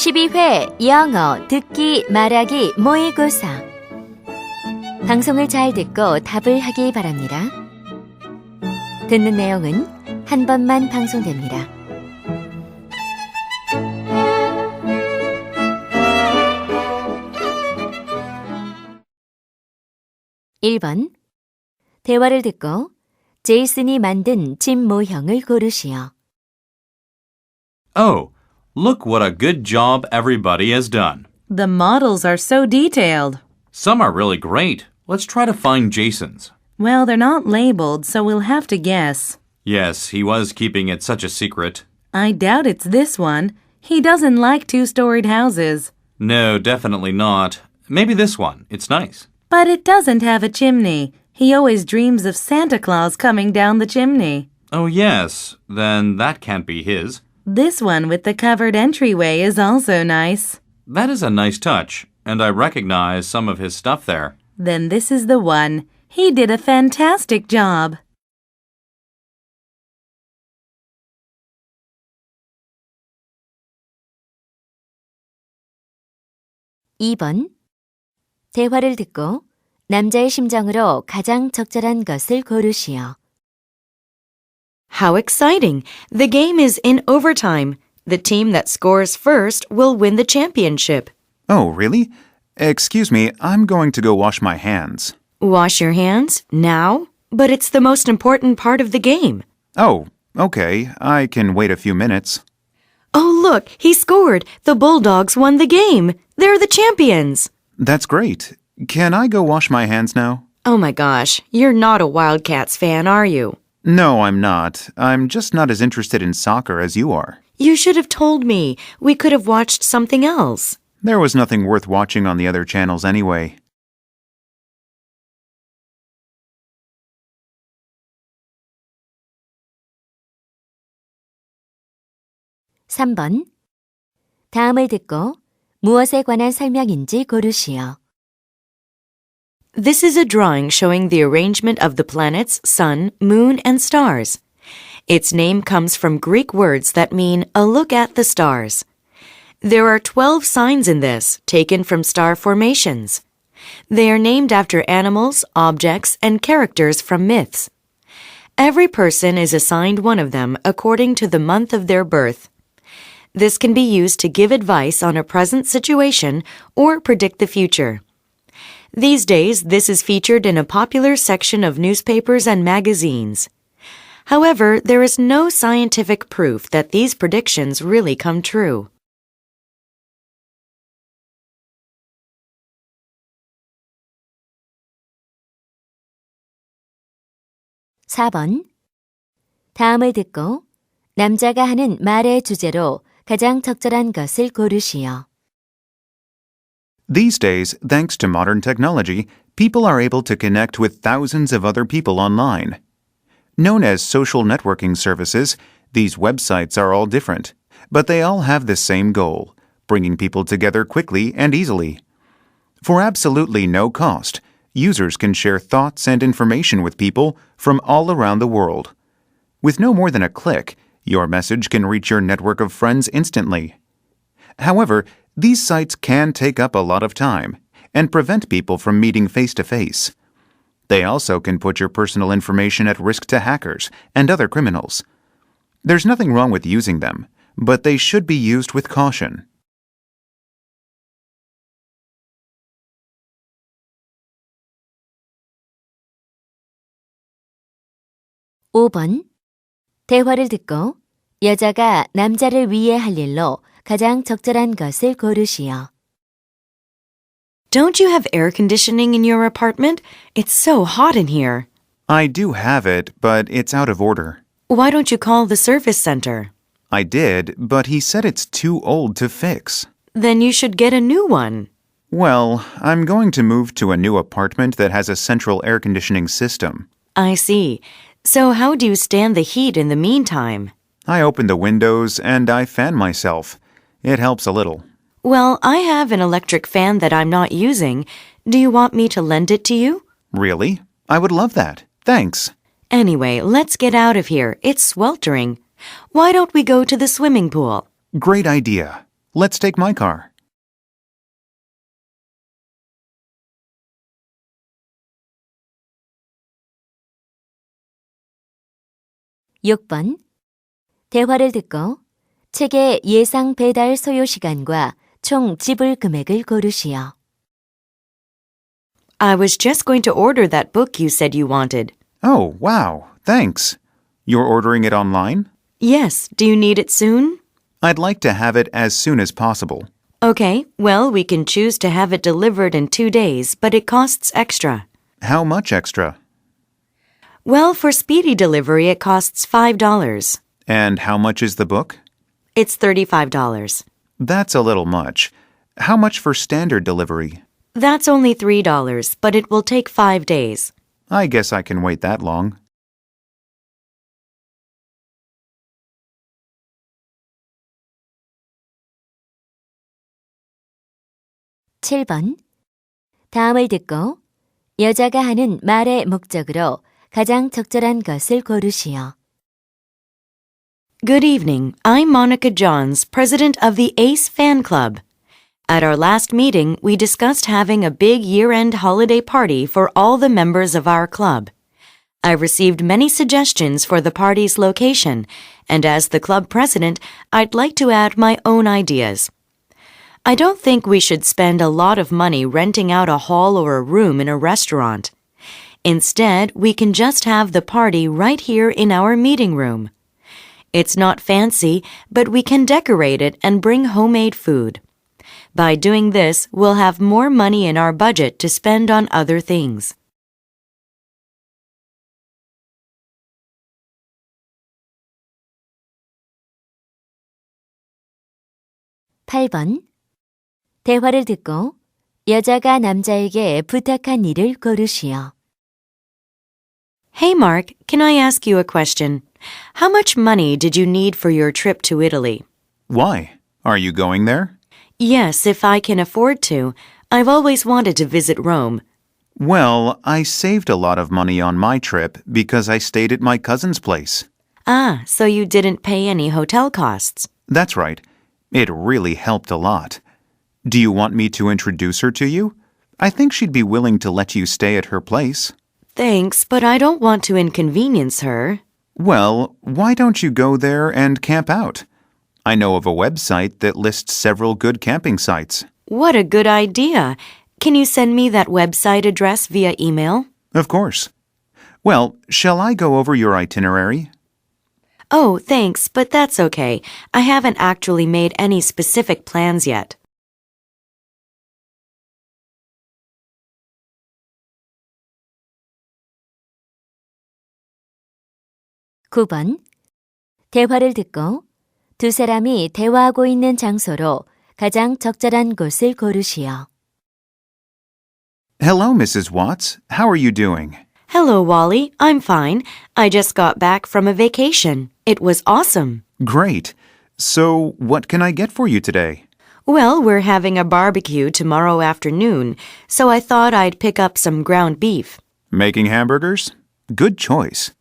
12회 영어 듣기 말하기 모의고사. 방송을 잘 듣고 답을 하기 바랍니다. 듣는 내용은 한 번만 방송됩니다. 1번. 대화를 듣고 제이슨이 만든 짐 모형을 고르시오. Oh, look what a good job everybody has done. The models are so detailed. Some are really great. Let's try to find Jason's. Well, they're not labeled, so we'll have to guess. Yes, he was keeping it such a secret. I doubt it's this one. He doesn't like two-storied houses. No, definitely not. Maybe this one. It's nice. But it doesn't have a chimney. He always dreams of Santa Claus coming down the chimney. Oh, yes. Then that can't be his. This one with the covered entryway is also nice. That is a nice touch, and I recognize some of his stuff there. Then this is the one. He did a fantastic job. (2번) 대화를 듣고 남자의 심정으로 가장 적절한 것을 고르시오. How exciting! The game is in overtime. The team that scores first will win the championship. Oh, really? Excuse me, I'm going to go wash my hands. Wash your hands? Now? But it's the most important part of the game. Oh, okay. I can wait a few minutes. Oh, look, he scored. The Bulldogs won the game. They're the champions. That's great. Can I go wash my hands now? Oh my gosh, you're not a Wildcats fan, are you? No, I'm not. I'm just not as interested in soccer as you are. You should have told me. We could have watched something else. There was nothing worth watching on the other channels anyway. (3번) 다음을 듣고 무엇에 관한 설명인지 고르시오. This is a drawing showing the arrangement of the planets, sun, moon, and stars. Its name comes from Greek words that mean a look at the stars. There are 12 signs in this, taken from star formations. They are named after animals, objects, and characters from myths. Every person is assigned one of them according to the month of their birth. This can be used to give advice on a present situation or predict the future. These days, this is featured in a popular section of newspapers and magazines. However, there is no scientific proof that these predictions really come true. (4번) 다음을 듣고 남자가 하는 말의 주제로 가장 적절한 것을 고르시오. These days, thanks to modern technology, people are able to connect with thousands of other people online. Known as social networking services, these websites are all different, but they all have the same goal, bringing people together quickly and easily. For absolutely no cost, users can share thoughts and information with people from all around the world. With no more than a click, your message can reach your network of friends instantly. However, these sites can take up a lot of time and prevent people from meeting face-to-face. They also can put your personal information at risk to hackers and other criminals. There's nothing wrong with using them, but they should be used with caution. (5번) 대화를 듣고 여자가 남자를 위해 할 일로 가장 적절한 것을 고르시오. Don't you have air conditioning in your apartment? It's so hot in here. I do have it, but it's out of order. Why don't you call the service center? I did, but he said it's too old to fix. Then you should get a new one. Well, I'm going to move to a new apartment that has a central air conditioning system. I see. So how do you stand the heat in the meantime? I open the windows and I fan myself. It helps a little. Well, I have an electric fan that I'm not using. Do you want me to lend it to you? Really? I would love that. Thanks. Anyway, let's get out of here. It's sweltering. Why don't we go to the swimming pool? Great idea. Let's take my car. 육 번 대화를 듣고 책의 예상 배달 소요 시간과 총 지불 금액을 고르시오. I was just going to order that book you said you wanted. Oh, wow. Thanks. You're ordering it online? Yes, do you need it soon? I'd like to have it as soon as possible. Okay, well, we can choose to have it delivered in 2 days, but it costs extra. How much extra? Well, for speedy delivery, it costs $5. And how much is the book? It's $35. That's a little much. How much for standard delivery? That's only $3, but it will take 5 days. I guess I can wait that long. 칠 번 다음을 듣고 여자가 하는 말의 목적으로 가장 적절한 것을 고르시오. Good evening. I'm Monica Johns, president of the ACE Fan Club. At our last meeting, we discussed having a big year-end holiday party for all the members of our club. I received many suggestions for the party's location, and as the club president, I'd like to add my own ideas. I don't think we should spend a lot of money renting out a hall or a room in a restaurant. Instead, we can just have the party right here in our meeting room. It's not fancy, but we can decorate it and bring homemade food. By doing this, we'll have more money in our budget to spend on other things. 팔 번 대화를 듣고 여자가 남자에게 부탁한 일을 고르시오. Hey Mark, can I ask you a question? How much money did you need for your trip to Italy? Why? Are you going there? Yes, if I can afford to. I've always wanted to visit Rome. Well, I saved a lot of money on my trip because I stayed at my cousin's place. Ah, so you didn't pay any hotel costs. That's right. It really helped a lot. Do you want me to introduce her to you? I think she'd be willing to let you stay at her place. Thanks, but I don't want to inconvenience her. Well, why don't you go there and camp out? I know of a website that lists several good camping sites. What a good idea. Can you send me that website address via email? Of course. Well, shall I go over your itinerary? Oh, thanks, but that's okay. I haven't actually made any specific plans yet. 구 번 대화를 듣고 두 사람이 대화하고 있는 장소로 가장 적절한 곳을 고르시오. Hello, Mrs. Watts. How are you doing? Hello, Wally. I'm fine. I just got back from a vacation. It was awesome. Great. So, what can I get for you today? Well, we're having a barbecue tomorrow afternoon, so I thought I'd pick up some ground beef. Making hamburgers? Good choice.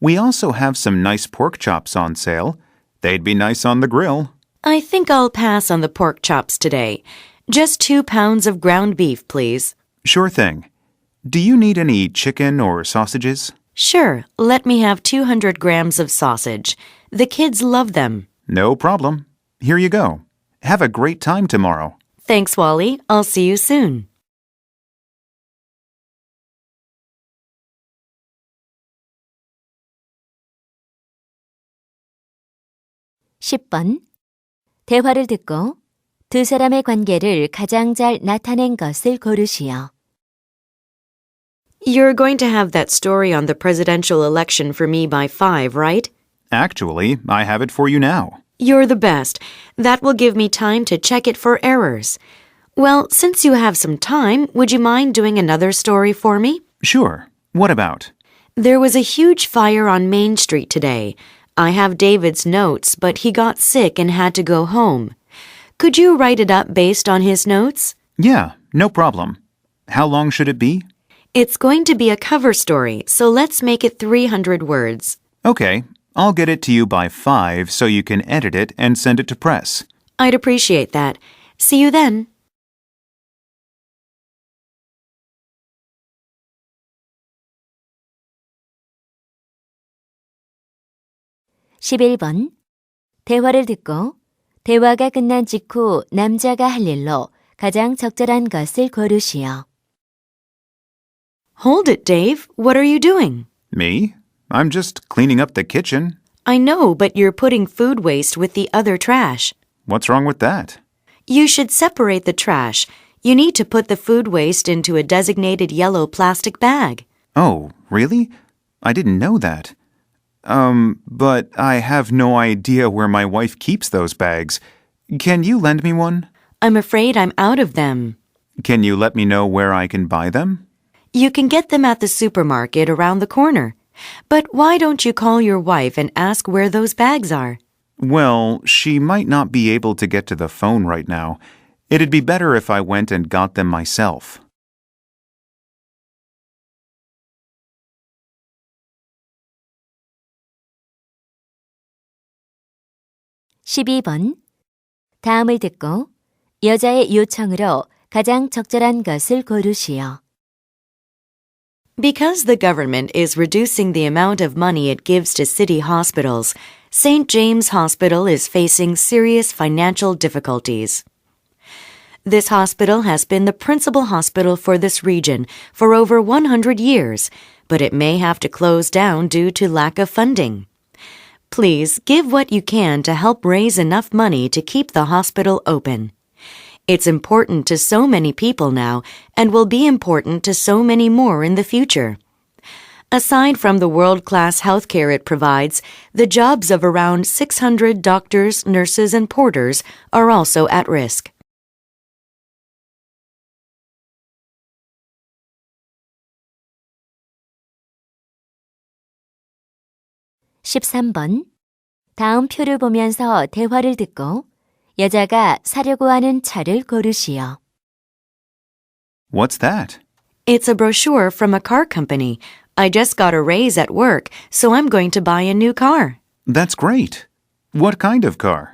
We also have some nice pork chops on sale. They'd be nice on the grill. I think I'll pass on the pork chops today. Just 2 pounds of ground beef, please. Sure thing. Do you need any chicken or sausages? Sure, let me have 200 grams of sausage. The kids love them. No problem. Here you go. Have a great time tomorrow. Thanks, Wally. I'll see you soon. 십 번 대화를 듣고 두 사람의 관계를 가장 잘 나타낸 것을 고르시오. You're going to have that story on the presidential election for me by 5, right? Actually, I have it for you now. You're the best. That will give me time to check it for errors. Well, since you have some time, would you mind doing another story for me? Sure. What about? There was a huge fire on Main Street today. I have David's notes, but he got sick and had to go home. Could you write it up based on his notes? Yeah, no problem. How long should it be? It's going to be a cover story, so let's make it 300 words. Okay, I'll get it to you by 5 so you can edit it and send it to press. I'd appreciate that. See you then. (11번) 대화를 듣고 대화가 끝난 직후 남자가 할 일로 가장 적절한 것을 고르시오. Hold it, Dave. What are you doing? Me? I'm just cleaning up the kitchen. I know, but you're putting food waste with the other trash. What's wrong with that? You should separate the trash. You need to put the food waste into a designated yellow plastic bag. Oh, really? I didn't know that. But I have no idea where my wife keeps those bags. Can you lend me one? I'm afraid I'm out of them. Can you let me know where I can buy them? You can get them at the supermarket around the corner. But why don't you call your wife and ask where those bags are? Well, she might not be able to get to the phone right now. It'd be better if I went and got them myself. (12번) 다음을 듣고 여자의 요청으로 가장 적절한 것을 고르시오. Because the government is reducing the amount of money it gives to city hospitals, St. James Hospital is facing serious financial difficulties. This hospital has been the principal hospital for this region for over 100 years, but it may have to close down due to lack of funding. Please give what you can to help raise enough money to keep the hospital open. It's important to so many people now and will be important to so many more in the future. Aside from the world-class healthcare it provides, the jobs of around 600 doctors, nurses, and porters are also at risk. (13번) 다음 표를 보면서 대화를 듣고 여자가 사려고 하는 차를 고르시오. What's that? It's a brochure from a car company. I just got a raise at work, so I'm going to buy a new car. That's great. What kind of car?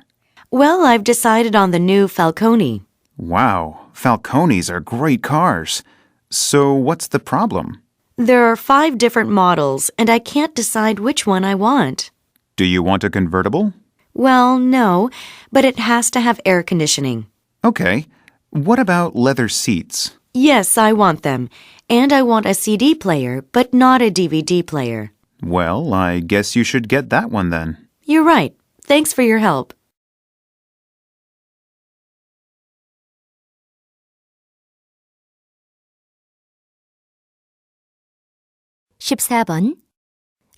Well, I've decided on the new Falcone. Wow, Falcones are great cars. So what's the problem? There are 5 different models, and I can't decide which one I want. Do you want a convertible? Well, no, but it has to have air conditioning. Okay. What about leather seats? Yes, I want them. And I want a CD player, but not a DVD player. Well, I guess you should get that one then. You're right. Thanks for your help. (14번)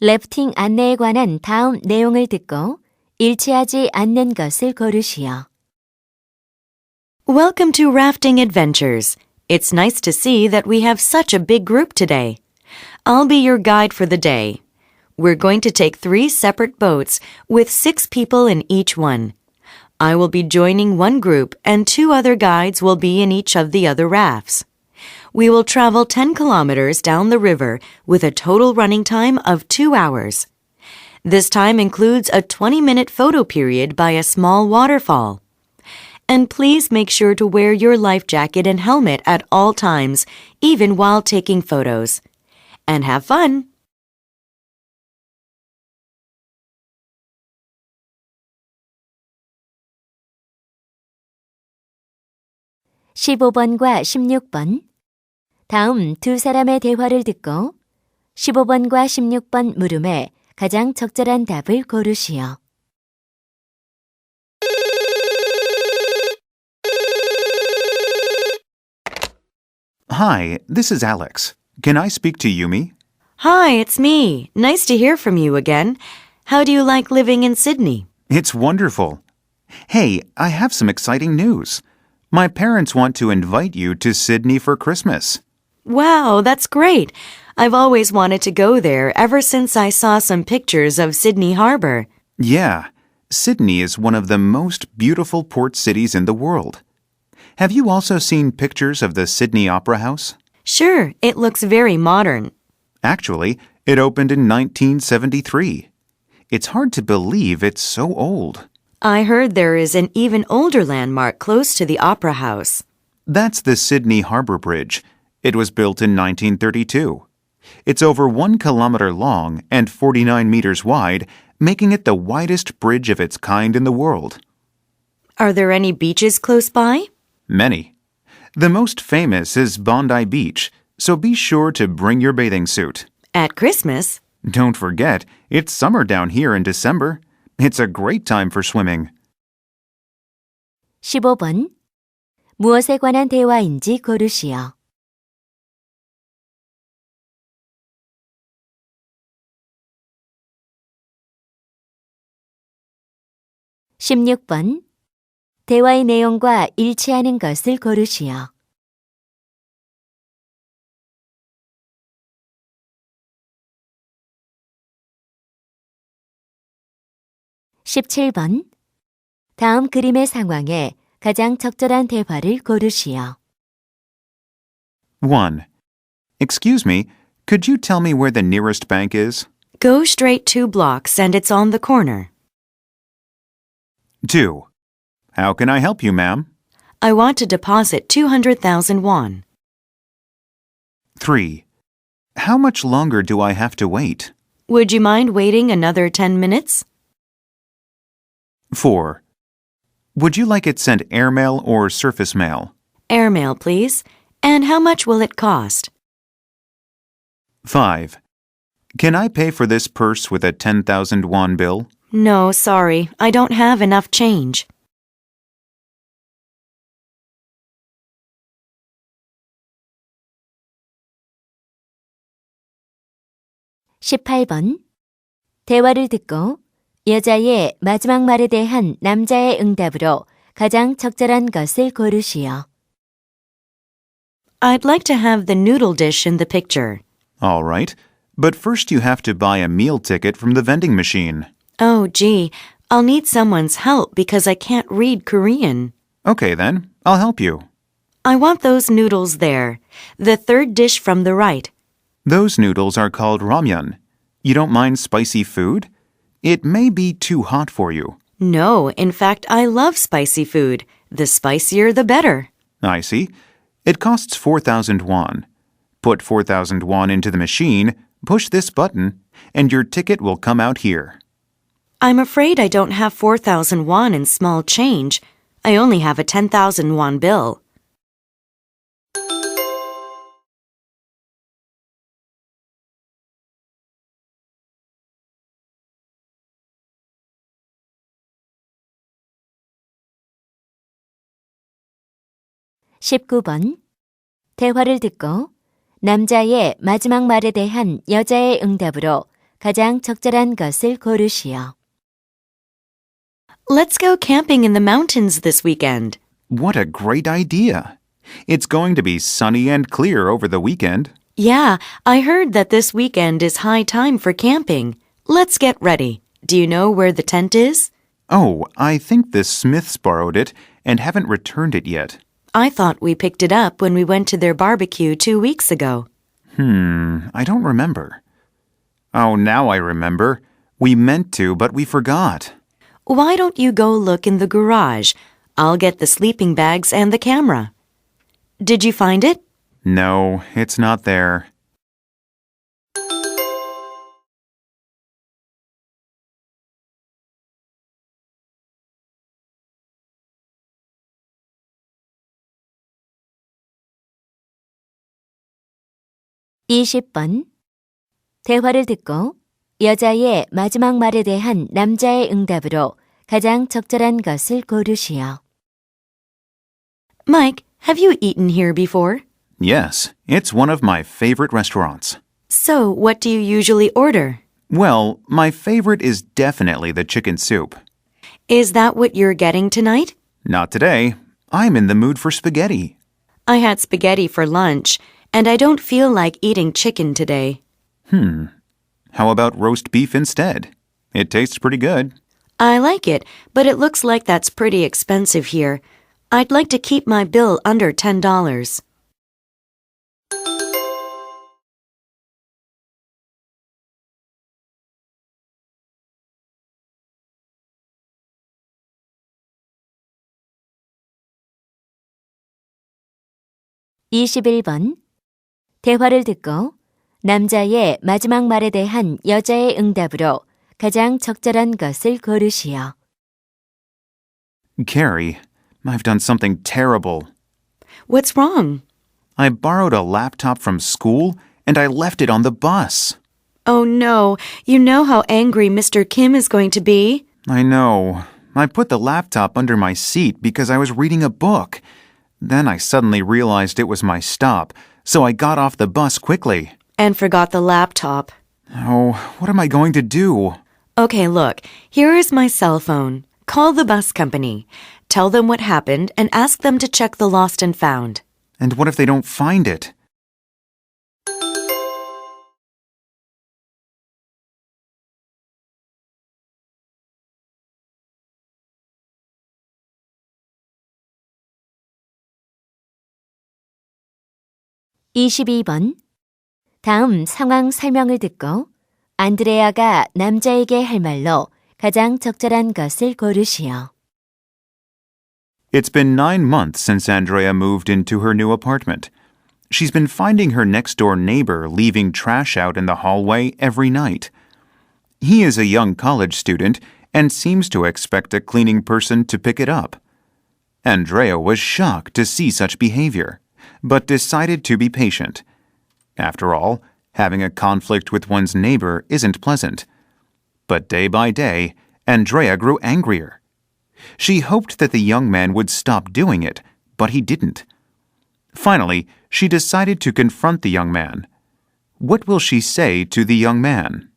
래프팅 안내에 관한 다음 내용을 듣고 일치하지 않는 것을 고르시오. Welcome to Rafting Adventures. It's nice to see that we have such a big group today. I'll be your guide for the day. We're going to take 3 separate boats with 6 people in each one. I will be joining one group and 2 other guides will be in each of the other rafts. We will travel 10 kilometers down the river with a total running time of 2 hours. This time includes a 20-minute photo period by a small waterfall. And please make sure to wear your life jacket and helmet at all times, even while taking photos. And have fun! (15번과 16번) 다음 두 사람의 대화를 듣고 15번과 16번 물음에 가장 적절한 답을 고르시오. Hi, this is Alex. Can I speak to Yumi? Hi, it's me. Nice to hear from you again. How do you like living in Sydney? It's wonderful. Hey, I have some exciting news. My parents want to invite you to Sydney for Christmas. Wow, that's great. I've always wanted to go there ever since I saw some pictures of Sydney Harbor. Yeah, Sydney is one of the most beautiful port cities in the world. Have you also seen pictures of the Sydney Opera House? Sure, it looks very modern. Actually, it opened in 1973. It's hard to believe it's so old. I heard there is an even older landmark close to the Opera House. That's the Sydney Harbour Bridge. It was built in 1932. It's over 1 kilometer long and 49 meters wide, making it the widest bridge of its kind in the world. Are there any beaches close by? Many. The most famous is Bondi Beach, so be sure to bring your bathing suit. At Christmas? Don't forget, it's summer down here in December. It's a great time for swimming. 15번. 무엇에 관한 대화인지 고르시오. 16번. 대화의 내용과 일치하는 것을 고르시오. 17번. 다음 그림의 상황에 가장 적절한 대화를 고르시오. 1. Excuse me, could you tell me where the nearest bank is? Go straight 2 blocks and it's on the corner. 2. How can I help you, ma'am? I want to deposit 200,000 won. 3. How much longer do I have to wait? Would you mind waiting another 10 minutes? 4. Would you like it sent airmail or surface mail? Airmail, please. And how much will it cost? 5. Can I pay for this purse with a 10,000 won bill? No, sorry. I don't have enough change. (18번) 대화를 듣고 여자의 마지막 말에 대한 남자의 응답으로 가장 적절한 것을 고르시오. I'd like to have the noodle dish in the picture. All right, but first you have to buy a meal ticket from the vending machine. Oh, gee. I'll need someone's help because I can't read Korean. Okay then, I'll help you. I want those noodles there. The third dish from the right. Those noodles are called ramyun. You don't mind spicy food? It may be too hot for you. No, in fact, I love spicy food. The spicier, the better. I see. It costs 4,000 won. Put 4,000 won into the machine, push this button, and your ticket will come out here. I'm afraid I don't have 4,000 won in small change. I only have a 10,000 won bill. (19번) 대화를 듣고 남자의 마지막 말에 대한 여자의 응답으로 가장 적절한 것을 고르시오. Let's go camping in the mountains this weekend. What a great idea! It's going to be sunny and clear over the weekend. Yeah, I heard that this weekend is high time for camping. Let's get ready. Do you know where the tent is? Oh, I think the Smiths borrowed it and haven't returned it yet. I thought we picked it up when we went to their barbecue 2 weeks ago. I don't remember. Oh, now I remember. We meant to, but we forgot. Why don't you go look in the garage? I'll get the sleeping bags and the camera. Did you find it? No, it's not there. (20번) 대화를 듣고 여자의 마지막 말에 대한 남자의 응답으로 가장 적절한 것을 고르시오. Mike, have you eaten here before? Yes, it's one of my favorite restaurants. So, what do you usually order? Well, my favorite is definitely the chicken soup. Is that what you're getting tonight? Not today. I'm in the mood for spaghetti. I had spaghetti for lunch, and I don't feel like eating chicken today. How about roast beef instead? It tastes pretty good. I like it, but it looks like that's pretty expensive here. I'd like to keep my bill under $10. 21번. 대화를 듣고 남자의 마지막 말에 대한 여자의 응답으로 가장 적절한 것을 고르시오. Carrie, I've done something terrible. What's wrong? I borrowed a laptop from school and I left it on the bus. Oh no, you know how angry Mr. Kim is going to be. I know. I put the laptop under my seat because I was reading a book. Then I suddenly realized it was my stop, so I got off the bus quickly. And forgot the laptop. Oh, what am I going to do? Okay, look, here is my cell phone. Call the bus company. Tell them what happened and ask them to check the lost and found. And what if they don't find it? (22번) 다음 상황 설명을 듣고 안드레아가 남자에게 할 말로 가장 적절한 것을 고르시오. It's been 9 months since Andrea moved into her new apartment. She's been finding her next-door neighbor leaving trash out in the hallway every night. He is a young college student and seems to expect a cleaning person to pick it up. Andrea was shocked to see such behavior, but decided to be patient. After all, having a conflict with one's neighbor isn't pleasant. But day by day, Andrea grew angrier. She hoped that the young man would stop doing it, but he didn't. Finally, she decided to confront the young man. What will she say to the young man?